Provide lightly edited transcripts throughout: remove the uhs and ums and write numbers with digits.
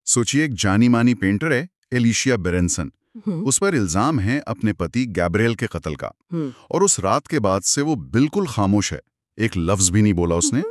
सोचिए एक जानी मानी पेंटर है एलिशिया बेरेंसन। हम्म, उस पर इल्जाम है अपने पति गैब्रियल के कत्ल का। हम्म, और उस रात के बाद से वो बिल्कुल खामोश है, एक लफ्ज भी नहीं बोला उसने।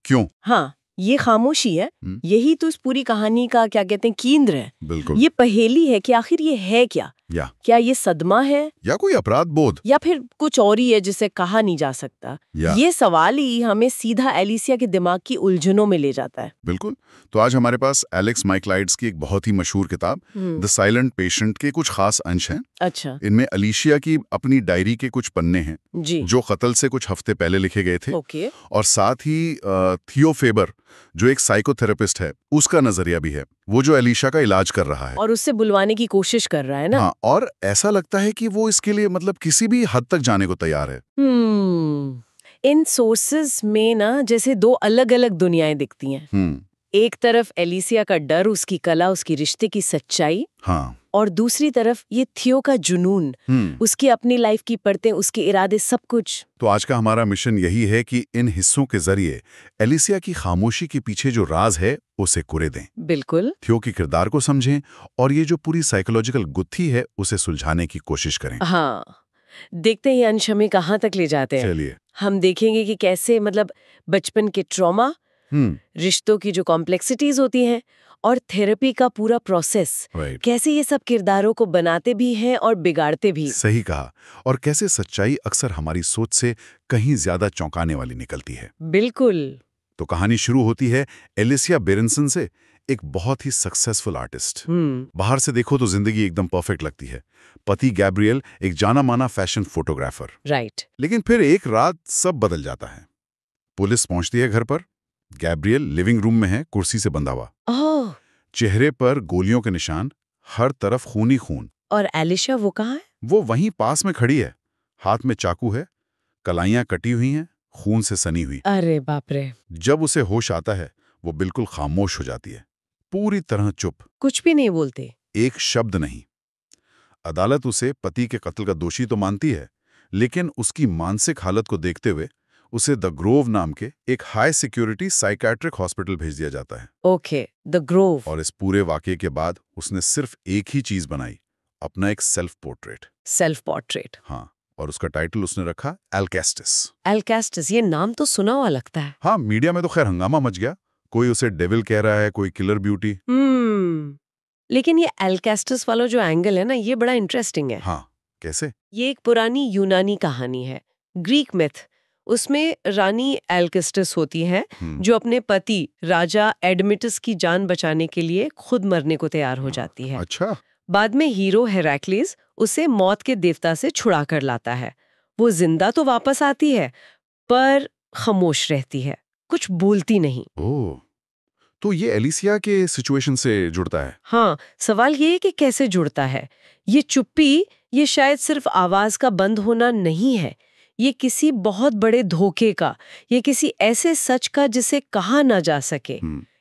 क्यों? हाँ, ये खामोशी है। हम्म, यही तो इस पूरी कहानी का क्या कहते हैं केंद्र है। बिल्कुल। ये पहेली है कि आखिर ये है क्या। या क्या ये सदमा है या कोई अपराध बोध। या फिर कुछ और ही है जिसे कहा नहीं जा सकता। या ये सवाल ही हमें सीधा एलिसिया के दिमाग की उलझनों में ले जाता है। बिल्कुल। तो आज हमारे पास एलेक्स माइकलाइड्स की एक बहुत ही मशहूर किताब द साइलेंट पेशेंट के कुछ खास अंश हैं। अच्छा इनमें एलिशिया की अपनी डायरी के कुछ पन्ने हैं जी, जो कत्ल से कुछ हफ्ते पहले लिखे गए थे। ओके, और साथ ही थियो फेबर जो एक साइकोथेरेपिस्ट है, उसका नजरिया भी है, वो जो एलिशा का इलाज कर रहा है। और उससे बुलवाने की कोशिश कर रहा है ना। हाँ, और ऐसा लगता है कि वो इसके लिए मतलब किसी भी हद तक जाने को तैयार है। इन सोर्सेस में ना जैसे दो अलग अलग दुनियाएं दिखती हैं। हम्म। एक तरफ एलिसिया का डर, उसकी कला, उसकी रिश्ते की सच्चाई, हाँ। और दूसरी तरफ ये थियो का जुनून, उसकी अपनी लाइफ की परतें, उसके इरादे, सब कुछ। तो आज का हमारा मिशन यही है कि इन हिस्सों के जरिए एलिसिया की खामोशी के पीछे जो राज है उसे कुरे दें, बिल्कुल। थियो के किरदार को समझें और ये जो पूरी साइकोलॉजिकल गुत्थी है उसे सुलझाने की कोशिश करें। हाँ, देखते ही अंश हमें कहाँ तक ले जाते हैं। चलिए। हम देखेंगे कि कैसे मतलब बचपन के ट्रॉमा, रिश्तों की जो कॉम्प्लेक्सिटीज होती हैं और थेरेपी का पूरा प्रोसेस, राइट। कैसे ये सब किरदारों को बनाते भी हैं और बिगाड़ते भी। सही कहा। और कैसे सच्चाई अक्सर हमारी सोच से कहीं ज्यादा चौंकाने वाली निकलती है। बिल्कुल। तो कहानी शुरू होती है एलिसिया बेरेंसन से, एक बहुत ही सक्सेसफुल आर्टिस्ट। बाहर से देखो तो जिंदगी एकदम परफेक्ट लगती है। पति गैब्रियल एक जाना माना फैशन फोटोग्राफर। राइट। लेकिन फिर एक रात सब बदल जाता है। पुलिस पहुंचती है घर पर। गैब्रियल लिविंग रूम में है, कुर्सी से बंधा हुआ, ओह, चेहरे पर गोलियों के निशान, हर तरफ खून ही खून। और एलिशा वो कहाँ है? वो वहीं पास में खड़ी है, हाथ में चाकू है, कलाइयां कटी हुई हैं, खून से सनी हुई। अरे बाप रे। जब उसे होश आता है वो बिल्कुल खामोश हो जाती है, पूरी तरह चुप, कुछ भी नहीं बोलते। एक शब्द नहीं। अदालत उसे पति के कत्ल का दोषी तो मानती है, लेकिन उसकी मानसिक हालत को देखते हुए उसे द ग्रोव नाम के एक हाई सिक्योरिटी साइकियाट्रिक हॉस्पिटल भेज दिया जाता है। Okay, the Grove. और इस पूरे वाकये के बाद उसने सिर्फ एक ही चीज बनाई, अपना एक सेल्फ पोर्ट्रेट। Self portrait. हाँ, और उसका टाइटल उसने रखा एल्केस्टिस। एल्केस्टिस, ये नाम तो सुना हुआ लगता है। हाँ, मीडिया में तो खैर हंगामा मच गया। कोई उसे डेविल कह रहा है, कोई किलर ब्यूटी। लेकिन ये एल्केस्टिस वाला जो एंगल है ना, ये बड़ा इंटरेस्टिंग है। हाँ, कैसे? ये एक पुरानी यूनानी कहानी है, ग्रीक मिथ। उसमें रानी एल्केस्टिस होती है जो अपने पति राजा एडमिटस की जान बचाने के लिए खुद मरने को तैयार हो जाती है। अच्छा। बाद में हीरो हेराक्लीस उसे मौत के देवता से छुड़ा कर लाता है। वो जिंदा तो वापस आती है पर खामोश रहती है, कुछ बोलती नहीं। ओह, तो ये एलिसिया के सिचुएशन से जुड़ता है। हाँ, सवाल ये है कि कैसे जुड़ता है। ये चुप्पी, ये शायद सिर्फ आवाज का बंद होना नहीं है, ये किसी बहुत बड़े धोखे का, ये किसी ऐसे सच का जिसे कहा ना जा सके,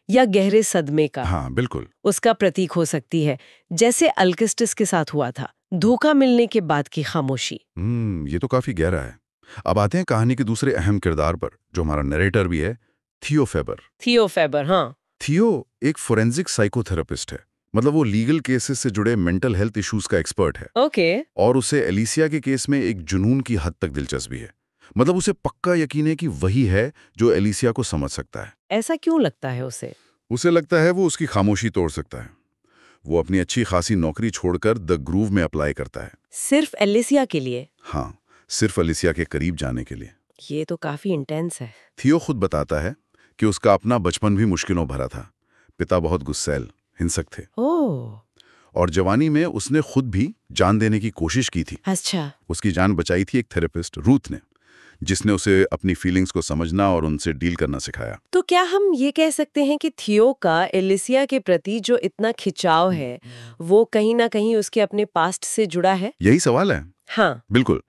या गहरे सदमे का। हाँ, बिल्कुल। उसका प्रतीक हो सकती है, जैसे अल्केस्टिस के साथ हुआ था, धोखा मिलने के बाद की खामोशी। ये तो काफी गहरा है। अब आते हैं कहानी के दूसरे अहम किरदार पर, जो हमारा नरेटर भी है, थियो फेबर। थियो फेबर, हाँ। थियो एक फोरेंसिक साइकोथेरेपिस्ट है, मतलब वो लीगल केसेस से जुड़े मेंटल हेल्थ इश्यूज का एक्सपर्ट है। ओके। और उसे एलिसिया के केस में एक जुनून की हद तक दिलचस्पी है। मतलब उसे पक्का यकीन है कि वही है जो एलिसिया को समझ सकता है। ऐसा क्यों लगता है उसे? उसे लगता है वो उसकी खामोशी तोड़ सकता है। वो अपनी अच्छी खासी नौकरी छोड़कर द ग्रूव में अप्लाई करता है। सिर्फ एलिसिया के लिए? हाँ, सिर्फ एलिसिया के करीब जाने के लिए। ये तो काफी इंटेंस है। थियो खुद बताता है कि उसका अपना बचपन भी मुश्किलों भरा था। पिता बहुत गुस्सैल, हिंसक थे। ओह, और जवानी में उसने खुद भी जान देने की कोशिश की थी। अच्छा। उसकी जान बचाई थी एक थेरेपिस्ट रूथ ने, जिसने उसे अपनी फीलिंग्स को समझना और उनसे डील करना सिखाया। तो क्या हम ये कह सकते हैं कि थियो का एलिसिया के प्रति जो इतना खिंचाव है, वो कहीं ना कहीं उसके अपने पास्ट से जुड़ा है? यही सवाल है। हाँ। बिल्कुल।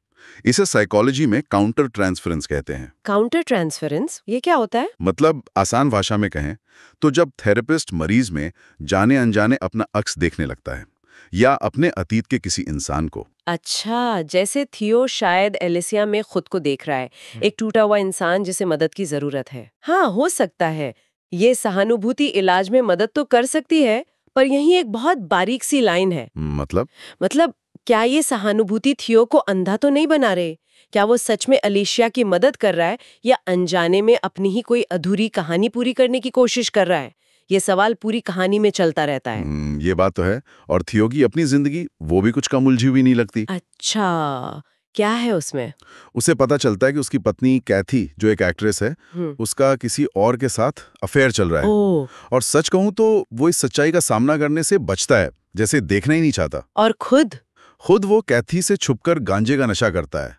इसे साइकोलॉजी में काउंटर ट्रांसफरेंस कहते हैं। काउंटर ट्रांसफरेंस, ये क्या होता है? मतलब आसान भाषा में कहें तो जब थेरेपिस्ट मरीज में जाने अनजाने अपना अक्स देखने लगता है, या अपने अतीत के किसी इंसान को। अच्छा, जैसे थियो शायद एलिसिया में खुद को देख रहा है, एक टूटा हुआ इंसान जिसे मदद की जरूरत है। हाँ, हो सकता है। ये सहानुभूति इलाज में मदद तो कर सकती है, पर यहीं एक बहुत बारीक सी लाइन है। मतलब क्या ये सहानुभूति थियो को अंधा तो नहीं बना रहे? क्या वो सच में अलीशिया की मदद कर रहा है या अनजाने में अपनी ही कोई अधूरी कहानी पूरी करने की कोशिश कर रहा है? ये सवाल पूरी कहानी में चलता रहता है। ये बात तो है। और थियो की अपनी जिंदगी वो भी कुछ कम उलझी हुई नहीं लगती। अच्छा, क्या है उसमें? उसे पता चलता है कि उसकी पत्नी कैथी, जो एक एक्ट्रेस है, उसका किसी और के साथ अफेयर चल रहा है। और सच कहूं तो वो इस सच्चाई का सामना करने से बचता है, जैसे देखना ही नहीं चाहता। और खुद वो कैथी से छुपकर गांजे का नशा करता है।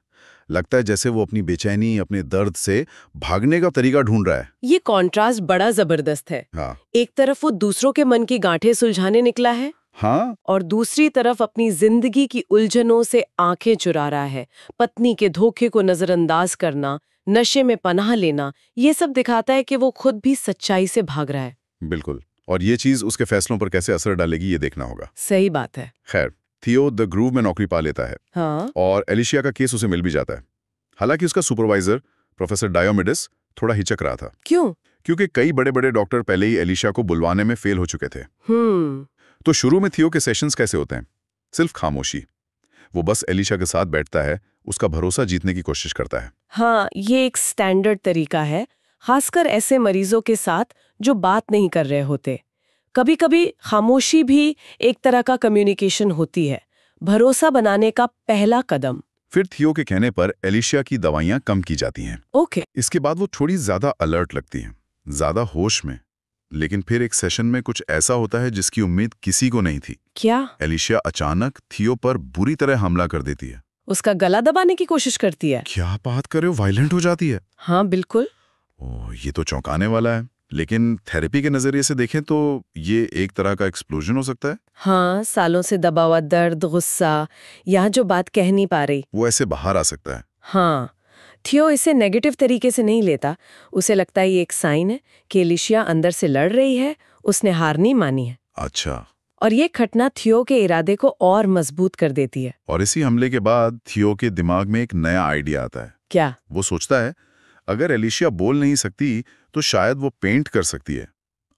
लगता है जैसे वो अपनी बेचैनी, अपने दर्द से भागने का तरीका ढूंढ रहा है। ये कॉन्ट्रास्ट बड़ा जबरदस्त है। हाँ। एक तरफ वो दूसरों के मन की गांठें सुलझाने निकला है, हाँ, और दूसरी तरफ अपनी जिंदगी की उलझनों से आंखें चुरा रहा है। पत्नी के धोखे को नजरअंदाज करना, नशे में पनाह लेना, ये सब दिखाता है कि वो खुद भी सच्चाई से भाग रहा है। बिल्कुल। और ये चीज उसके फैसलों पर कैसे असर डालेगी, ये देखना होगा। सही बात है। खैर, थियो द ग्रूव में नौकरी पा लेता है। हाँ। और एलिशिया का केस उसे मिल भी जाता है। हालांकि उसका सुपरवाइजर प्रोफेसर डायोमिडिस थोड़ा हिचक रहा था। क्यों? क्योंकि कई बड़े बड़े डॉक्टर पहले ही एलिशिया को बुलवाने में फेल हो चुके थे। तो शुरू में थियो के सेशंस कैसे होते हैं? सिर्फ खामोशी। वो बस एलिशा के साथ बैठता है, उसका भरोसा जीतने की कोशिश करता है। हाँ, ये एक स्टैंडर्ड तरीका है, खासकर ऐसे मरीजों के साथ जो बात नहीं कर रहे होते। कभी कभी खामोशी भी एक तरह का कम्युनिकेशन होती है, भरोसा बनाने का पहला कदम। फिर थियो के कहने पर एलिशिया की दवाइयां कम की जाती हैं। ओके। इसके बाद वो थोड़ी ज्यादा अलर्ट लगती है, ज्यादा होश में। लेकिन फिर एक सेशन में कुछ ऐसा होता है जिसकी उम्मीद किसी को नहीं थी। क्या? एलिशिया अचानक थियो पर बुरी तरह हमला कर देती है। उसका गला दबाने की कोशिश करती है। क्या बात कर रहे हो, वायलेंट हो जाती है? हाँ बिल्कुल। ओह, ये तो चौंकाने वाला है। लेकिन थेरेपी के नजरिए से देखें तो ये एक तरह का एक्सप्लोजन हो सकता है। हाँ, सालों से दबा हुआ दर्द, गुस्सा, या जो बात कह नहीं पा रही, वो ऐसे बाहर आ सकता है। हाँ। थियो इसे नेगेटिव तरीके से नहीं लेता। उसे लगता है ये एक साइन है कि एलिशिया अंदर से लड़ रही है, उसने हार नहीं मानी है। अच्छा। और ये घटना थियो के इरादे को और मजबूत कर देती है। और इसी हमले के बाद थियो के दिमाग में एक नया आइडिया आता है। क्या? वो सोचता है अगर एलिशिया बोल नहीं सकती तो शायद वो पेंट कर सकती है।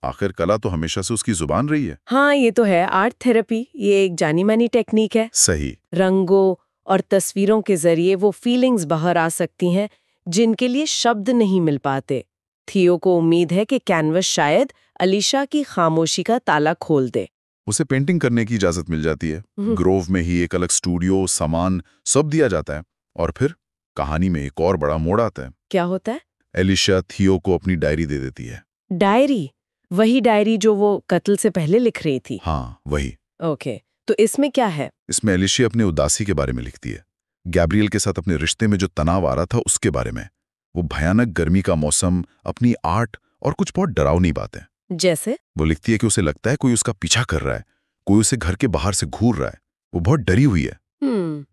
आखिर कला तो हमेशा से उसकी जुबान रही है। हाँ, ये तो है। आर्ट थेरेपी ये एक जानी मानी टेक्निक है। सही। रंगों और तस्वीरों के जरिए वो फीलिंग्स बाहर आ सकती हैं जिनके लिए शब्द नहीं मिल पाते। थियो को उम्मीद है कि कैनवस शायद अलीशा की खामोशी का ताला खोल दे। उसे पेंटिंग करने की इजाजत मिल जाती है। ग्रोव में ही एक अलग स्टूडियो, सामान सब दिया जाता है। और फिर कहानी में एक और बड़ा मोड़ आता है। क्या होता है? एलिशा थियो को अपनी डायरी दे देती है। डायरी? वही डायरी जो वो कत्ल से पहले लिख रही थी? हाँ, वही। ओके, तो इसमें क्या है? इसमें एलिशा अपनी उदासी के बारे में लिखती है, गैब्रियल के साथ अपने रिश्ते में जो तनाव आ रहा था उसके बारे में, वो भयानक गर्मी का मौसम, अपनी आर्ट और कुछ बहुत डरावनी बातें। जैसे? वो लिखती है कि उसे लगता है कोई उसका पीछा कर रहा है, कोई उसे घर के बाहर से घूर रहा है। वो बहुत डरी हुई है।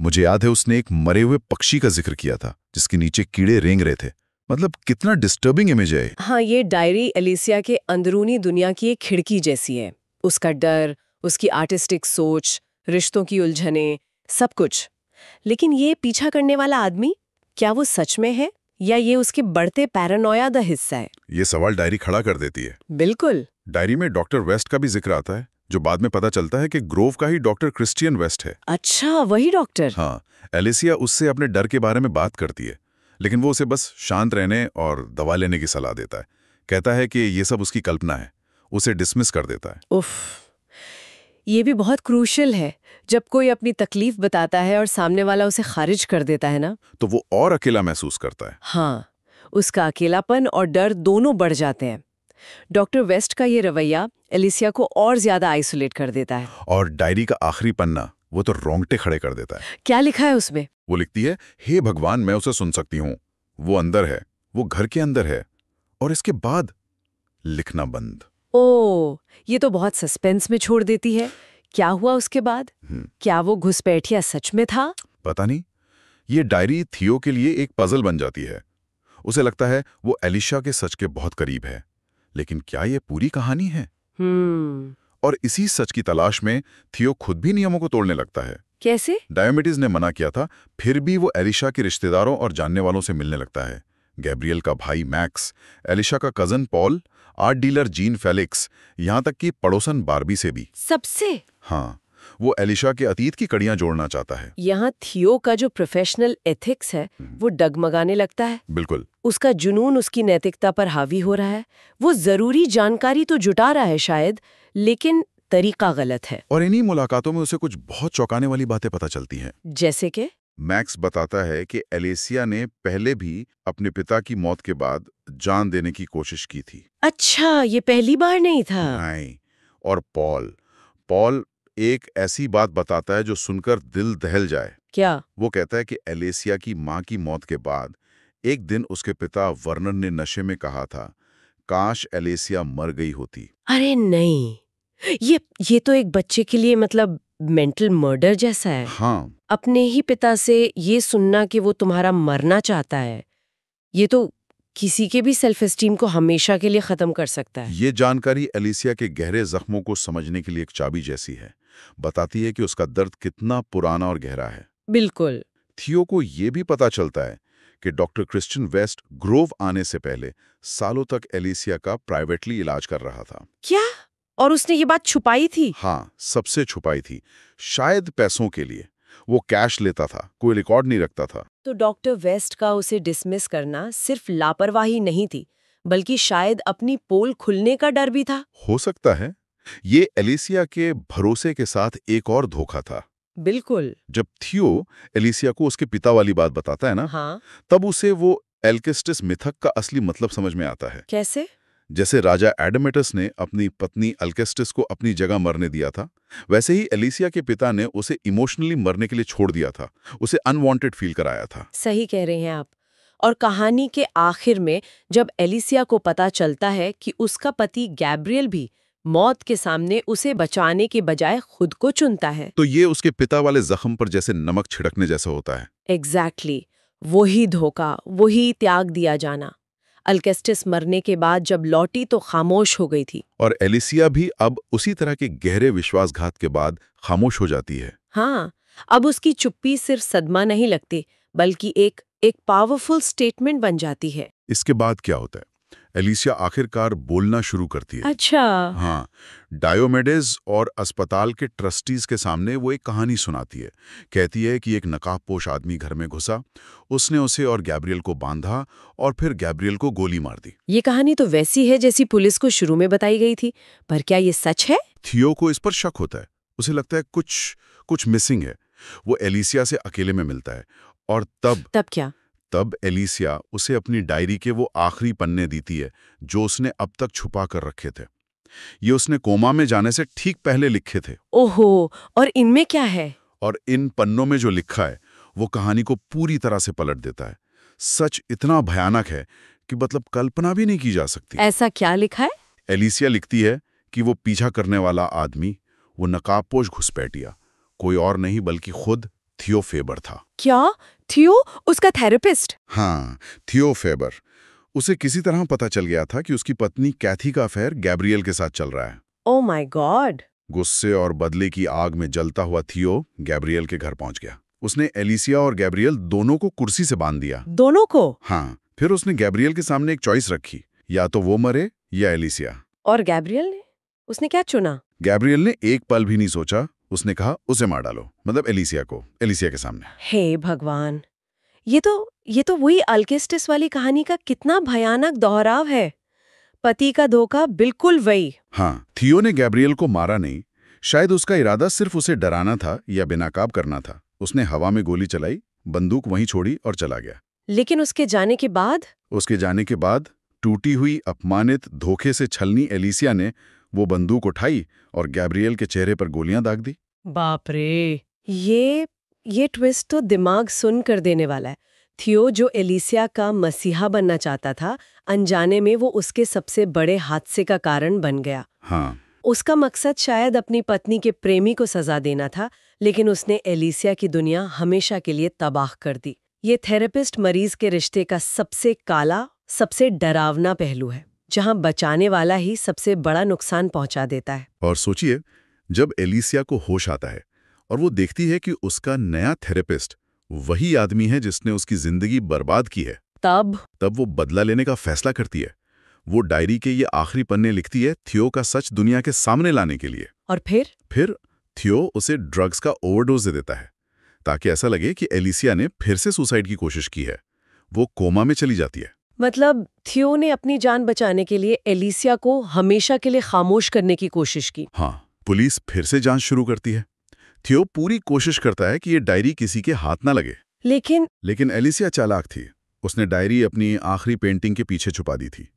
मुझे याद है उसने एक मरे हुए पक्षी का जिक्र किया था जिसके नीचे कीड़े रेंग रहे थे। मतलब कितना डिस्टर्बिंग इमेज है। हाँ, ये डायरी एलिसिया के अंदरूनी दुनिया की एक खिड़की जैसी है। उसका डर, उसकी आर्टिस्टिक सोच, रिश्तों की उलझनें, सब कुछ। लेकिन ये पीछा करने वाला आदमी, क्या वो सच में है या ये उसके बढ़ते पैरानोया का हिस्सा है? ये सवाल डायरी खड़ा कर देती है। बिल्कुल। डायरी में डॉक्टर वेस्ट का भी जिक्र आता है, जो बाद में पता चलता है कि ग्रोव का ही डॉक्टर क्रिश्चियन वेस्ट है। अच्छा, वही डॉक्टर? हाँ। एलिसिया उससे अपने डर के बारे में बात करती है, लेकिन वो उसे बस शांत रहने और दवा लेने की सलाह देता है। कहता है कि ये सब उसकी कल्पना है, उसे डिसमिस कर देता है। उफ, ये भी बहुत क्रूशियल है। जब कोई अपनी तकलीफ बताता है और सामने वाला उसे खारिज कर देता है ना, तो वो और अकेला महसूस करता है। हाँ, उसका अकेलापन और डर दोनों बढ़ जाते हैं। डॉक्टर वेस्ट का ये रवैया एलिसिया को और ज्यादा आइसोलेट कर देता है। और डायरी का आखिरी पन्ना वो तो रोंगटे खड़े कर देता है। क्या लिखा है उसमें? वो लिखती है, हे भगवान, मैं उसे सुन सकती हूँ, वो अंदर है, वो घर के अंदर है। और इसके बाद लिखना बंद। ओह, ये तो बहुत सस्पेंस में छोड़ देती है। क्या हुआ उसके बाद? क्या वो घुसपैठिया सच में था? पता नहीं। ये डायरी थियो के लिए एक पजल बन जाती है। उसे लगता है वो एलिशा के सच के बहुत करीब है, लेकिन क्या ये पूरी कहानी है? और इसी सच की तलाश में थियो खुद भी नियमों को तोड़ने लगता है। कैसे? डायोमिडिस ने मना किया था, फिर भी वो एलिशा के रिश्तेदारों और जानने वालों से मिलने लगता है। गैब्रियल का भाई मैक्स, एलिशा का cousin Paul, art dealer gene Felix, यहाँ तक कि पड़ोसन बार्बी से भी। सबसे। हाँ, वो एलिशा के अतीत की कड़ियां जोड़ना चाहता है। यहाँ थियो का जो प्रोफेशनल एथिक्स है वो डगमगाने लगता है। बिल्कुल। उसका जुनून उसकी नैतिकता पर हावी हो रहा है। वो जरूरी जानकारी तो जुटा रहा है शायद, लेकिन तरीका गलत है। और इन्हीं मुलाकातों में उसे कुछ बहुत चौंकाने वाली बातें पता चलती हैं। जैसे कि मैक्स बताता है कि एलिसिया ने पहले भी अपने पिता की मौत के बाद जान देने की कोशिश की थी। अच्छा, ये पहली बार नहीं था। नहीं। और पॉल पॉल एक ऐसी बात बताता है जो सुनकर दिल दहल जाए। क्या? वो कहता है कि एलिसिया की मां की मौत के बाद एक दिन उसके पिता वर्नन ने नशे में कहा था, काश एलिसिया मर गई होती। अरे नहीं, ये तो एक बच्चे के लिए मतलब मेंटल मर्डर जैसा है। हाँ, अपने ही पिता से ये सुनना कि वो तुम्हारा मरना चाहता है, ये तो किसी के भी सेल्फ एस्टीम को हमेशा के लिए खत्म कर सकता है। ये जानकारी एलिसिया के गहरे जख्मों को समझने के लिए एक चाबी जैसी है। बताती है कि उसका दर्द कितना पुराना और गहरा है। बिल्कुल। थियो को ये भी पता चलता है कि डॉक्टर क्रिश्चियन वेस्ट ग्रोव आने से पहले सालों तक एलिसिया का प्राइवेटली इलाज कर रहा था। क्या? और उसने ये बात छुपाई थी? हाँ, सबसे छुपाई थी, शायद पैसों के लिए। वो कैश लेता था, कोई रिकॉर्ड नहीं रखता था। तो डॉक्टर वेस्ट का उसे डिसमिस करना सिर्फ लापरवाही नहीं थी, बल्कि शायद अपनी पोल खुलने का डर भी था। हो सकता है ये एलिसिया के भरोसे के साथ एक और धोखा था। बिल्कुल। जब थियो एलिसिया को उसके पिता वाली बात बताता है ना, हाँ। तब उसे वो एल्केस्टिस मिथक का असली मतलब समझ में आता है। कैसे? जैसे राजा एडमेटस ने अपनी पत्नी अल्केस्टिस को अपनी जगह मरने दिया था, वैसे ही एलिसिया के पिता ने उसे इमोशनली मरने के लिए छोड़ दिया था, उसे अनवांटेड फील कराया था। सही कह रहे हैं आप। और कहानी के आखिर में जब एलिसिया को पता चलता है कि उसका पति गैब्रियल भी मौत के सामने उसे बचाने के बजाय खुद को चुनता है, तो ये उसके पिता वाले जख्म पर जैसे नमक छिड़कने जैसा होता है। एग्जैक्टली वही धोखा, वही त्याग दिया जाना। अल्केस्टिस मरने के बाद जब लौटी तो खामोश हो गई थी। और एलिसिया भी अब उसी तरह के गहरे विश्वासघात के बाद खामोश हो जाती है। हाँ, अब उसकी चुप्पी सिर्फ सदमा नहीं लगती, बल्कि एक पावरफुल स्टेटमेंट बन जाती है। इसके बाद क्या होता है? एलिसिया आखिरकार बोलना शुरू करती है। अच्छा। हाँ, डायोमेडेस और अस्पताल के ट्रस्टीज के सामने वो एक कहानी सुनाती है। कहती है कि एक नकाबपोश आदमी घर में घुसा, उसने उसे और गैब्रियल को बांधा और फिर गैब्रियल को गोली मार दी। ये कहानी तो वैसी है जैसी पुलिस को शुरू में बताई गई थी, पर क्या ये सच है? थियो को इस पर शक होता है। उसे लगता है कुछ मिसिंग है। वो एलिसिया से अकेले में मिलता है और तब क्या? तब एलिसिया उसे अपनी डायरी के वो आखिरी पन्ने देती है जो उसने अब तक छुपा कर रखे थे। ये उसने कोमा में जाने से ठीक पहले लिखे थे। ओहो, और इनमें क्या है? और इन पन्नों में जो लिखा है वो कहानी को पूरी तरह से पलट देता है। सच इतना भयानक है कि मतलब कल्पना भी नहीं की जा सकती। ऐसा क्या लिखा है? एलिसिया लिखती है कि वो पीछा करने वाला आदमी, वो नकाबपोश घुसपैठिया, कोई और नहीं बल्कि खुद थियो फेबर था। क्या? थियो, उसका थेरेपिस्ट? हाँ, थियो फेबर। उसे किसी तरह पता चल गया था कि उसकी पत्नी कैथी का अफेयर गैब्रियल के साथ चल रहा है। Oh my God. गुस्से और बदले की आग में जलता हुआ थियो गैब्रियल के घर पहुंच गया। उसने एलिसिया और गैब्रियल दोनों को कुर्सी से बांध दिया। दोनों को? हाँ, फिर उसने गैब्रियल के सामने एक चॉइस रखी, या तो वो मरे या एलिसिया। और गैब्रियल ने? उसने क्या चुना? गैब्रियल ने एक पल भी नहीं सोचा, उसने कहा उसे मार डालो, मतलब एलिसिया को, एलिसिया के सामने। हे भगवान, ये तो वही अल्केस्टिस वाली कहानी का कितना भयानक दोहराव है। पति का धोखा बिल्कुल वही। हाँ, थियो ने गैब्रियल को मारा नहीं। शायद उसका इरादा सिर्फ उसे डराना था या बेनकाब करना था। उसने हवा में गोली चलाई, बंदूक वहीं छोड़ी और चला गया। लेकिन उसके जाने के बाद टूटी हुई, अपमानित, धोखे से छलनी एलिसिया ने वो बंदूक उठाई और गैब्रियल के चेहरे पर गोलियां दाग दी। बाप रे, ये ट्विस्ट तो दिमाग सुन कर देने वाला है। थियो जो एलिसिया का मसीहा बनना चाहता था, अनजाने में वो उसके सबसे बड़े हादसे का कारण बन गया। हाँ, उसका मकसद शायद अपनी पत्नी के प्रेमी को सजा देना था, लेकिन उसने एलिसिया की दुनिया हमेशा के लिए तबाह कर दी। ये थेरेपिस्ट मरीज के रिश्ते का सबसे काला, सबसे डरावना पहलू है, जहां बचाने वाला ही सबसे बड़ा नुकसान पहुंचा देता है। और सोचिए, जब एलिसिया को होश आता है और वो देखती है कि उसका नया थेरेपिस्ट वही आदमी है जिसने उसकी जिंदगी बर्बाद की है, तब वो बदला लेने का फैसला करती है। वो डायरी के ये आखिरी पन्ने लिखती है थियो का सच दुनिया के सामने लाने के लिए। और फिर थियो उसे ड्रग्स का ओवरडोज दे देता है ताकि ऐसा लगे कि एलिसिया ने फिर से सुसाइड की कोशिश की है। वो कोमा में चली जाती है। मतलब थियो ने अपनी जान बचाने के लिए एलिसिया को हमेशा के लिए खामोश करने की कोशिश की। हाँ, पुलिस फिर से जांच शुरू करती है। थियो पूरी कोशिश करता है कि ये डायरी किसी के हाथ ना लगे, लेकिन एलिसिया चालाक थी। उसने डायरी अपनी आखिरी पेंटिंग के पीछे छुपा दी थी,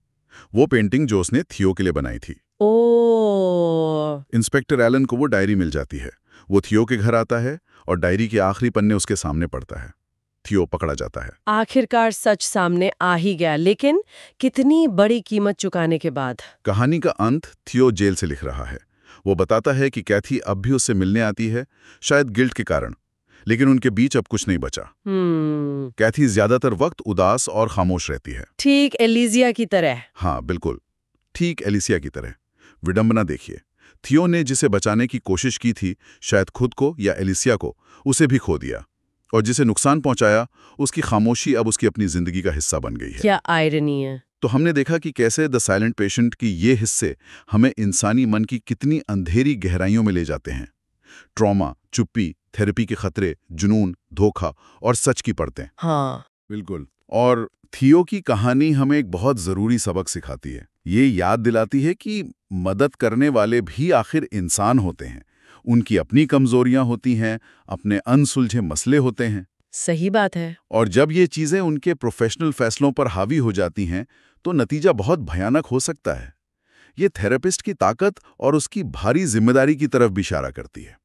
वो पेंटिंग जो उसने थियो के लिए बनाई थी। ओह। इंस्पेक्टर एलन को वो डायरी मिल जाती है। वो थियो के घर आता है और डायरी के आखिरी पन्ने उसके सामने पड़ता है। थियो पकड़ा जाता है। आखिरकार सच सामने आ ही गया, लेकिन कितनी बड़ी कीमत चुकाने के बाद। कहानी का अंत थियो जेल से लिख रहा है। वो बताता है कि कैथी अब भी उससे मिलने आती है, शायद गिल्ट के कारण, लेकिन उनके बीच अब कुछ नहीं बचा। कैथी ज्यादातर वक्त उदास और खामोश रहती है। ठीक एलिसिया की तरह। हाँ बिल्कुल, ठीक एलिसिया की तरह। विडंबना देखिए, थियो ने जिसे बचाने की कोशिश की थी, शायद खुद को या एलिसिया को, उसे भी खो दिया। और जिसे नुकसान पहुंचाया, उसकी खामोशी अब उसकी अपनी जिंदगी का हिस्सा बन गई है। क्या आयरनी है। तो हमने देखा कि कैसे द साइलेंट पेशेंट की ये हिस्से हमें इंसानी मन की कितनी अंधेरी गहराइयों में ले जाते हैं। ट्रॉमा, चुप्पी, थेरेपी के खतरे, जुनून, धोखा और सच की परतें। हाँ बिल्कुल। और थियो की कहानी हमें एक बहुत जरूरी सबक सिखाती है। ये याद दिलाती है कि मदद करने वाले भी आखिर इंसान होते हैं। उनकी अपनी कमजोरियां होती हैं, अपने अनसुलझे मसले होते हैं। सही बात है। और जब ये चीजें उनके प्रोफेशनल फैसलों पर हावी हो जाती हैं, तो नतीजा बहुत भयानक हो सकता है। ये थेरेपिस्ट की ताकत और उसकी भारी जिम्मेदारी की तरफ भी इशारा करती है।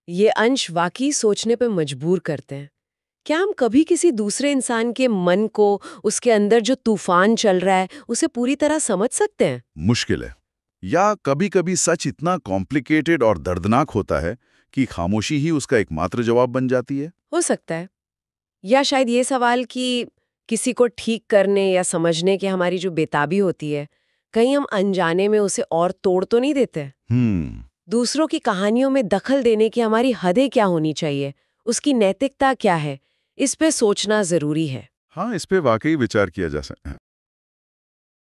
ये अंश वाकई सोचने पे मजबूर करते हैं। क्या हम कभी किसी दूसरे इंसान के मन को, उसके अंदर जो तूफान चल रहा है, उसे पूरी तरह समझ सकते हैं? मुश्किल है। या कभी-कभी सच इतना कॉम्प्लिकेटेड और दर्दनाक होता है कि खामोशी ही उसका एकमात्र जवाब बन जाती है। हो सकता है। या शायद ये सवाल कि किसी को ठीक करने या समझने की हमारी जो बेताबी होती है, कहीं हम अनजाने में उसे और तोड़ तो नहीं देते? दूसरों की कहानियों में दखल देने की हमारी हदें क्या होनी चाहिए, उसकी नैतिकता क्या है, इस पे सोचना जरूरी है। हाँ, इस पे वाकई विचार किया जा सकता है।